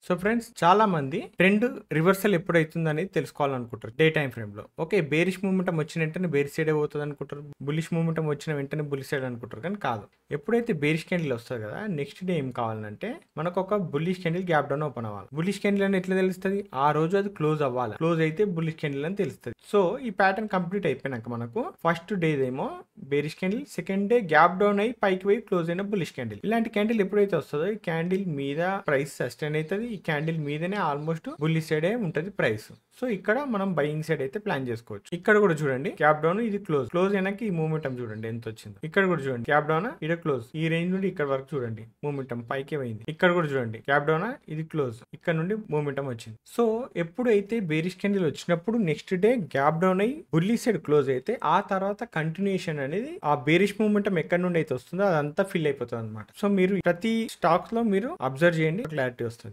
So friends, చాలా మంది trend reversal ఎప్పుడైతుంది అనేది తెలుసుకోవాలనుకుంటారు డే టైం ఫ్రేమ్ లో. ఓకే, బేరిష్ మూమెంటం వచ్చిన వెంటనే బేర్ సైడ్ పోతుంది అనుకుంటారు, బులిష్ మూమెంటం వచ్చిన వెంటనే బుల్ సైడ్ అనుకుంటారు, కానీ కాదు. ఎప్పుడైతే బేరిష్ క్యాండిల్ వస్తుంది కదా, నెక్స్ట్ డే ఏం కావాలంటే మనకు ఒక bullish candle gap down open అవ్వాలి. బుల్లిష్ క్యాండిల్ అని ఎట్లా తెలుస్తుంది? ఆ రోజు అది క్లోజ్ అవ్వాలి. క్లోజ్ అయితే బుల్లిష్ క్యాండిల్ అని తెలుస్తుంది. సో ఈ ప్యాటర్న్ కంప్లీట్ అయిపోయినాక మనకు ఫస్ట్ డే ఏమో bearish candle, second day gap down అయ్యి పైకి పోయి క్లోజ్ అయిన బుల్లిష్ క్యాండిల్. ఇలాంటి క్యాండిల్ ఎప్పుడైతే వస్తుందో ఈ క్యాండిల్ మీద ప్రైస్ సస్టైన్ అవుతుంది. ఈ క్యాండిల్ మీదనే ఆల్మోస్ట్ బుల్లిష్ సైడ్ ఉంటది ప్రైస్. సో ఇక్కడ మనం బయింగ్ సైడ్ అయితే ప్లాన్ చేసుకోవచ్చు. ఇక్కడ కూడా చూడండి, గ్యాప్ డౌన్, ఇది క్లోజ్ అయినాక ఈ మూమెంటం చూడండి ఎంత వచ్చింది. ఇక్కడ కూడా చూడండి, గ్యాప్ డౌన్, ఇక్కడ క్లోజ్, ఈ రేంజ్ నుండి ఇక్కడ వరకు చూడండి మూమెంటం పైకి పోయింది. ఇక్కడ కూడా చూడండి, గ్యాప్ డౌన్, ఇది క్లోజ్, ఇక్కడ నుండి మూమెంటం వచ్చింది. సో ఎప్పుడైతే బేరిష్ క్యాండిల్ వచ్చినప్పుడు నెక్స్ట్ డే గ్యాప్ డౌన్ అయ్యి బుల్లిష్ సైడ్ క్లోజ్ అయితే ఆ తర్వాత కంటిన్యూషన్ అనేది ఆ బేరిష్ మూమెంటం ఎక్కడి నుండి అయితే వస్తుందో అదంతా ఫిల్ అయిపోతుంది అనమాట. సో మీరు ప్రతి స్టాక్స్ లో మీరు అబ్జర్వ్ చేయండి, క్లారిటీ వస్తుంది.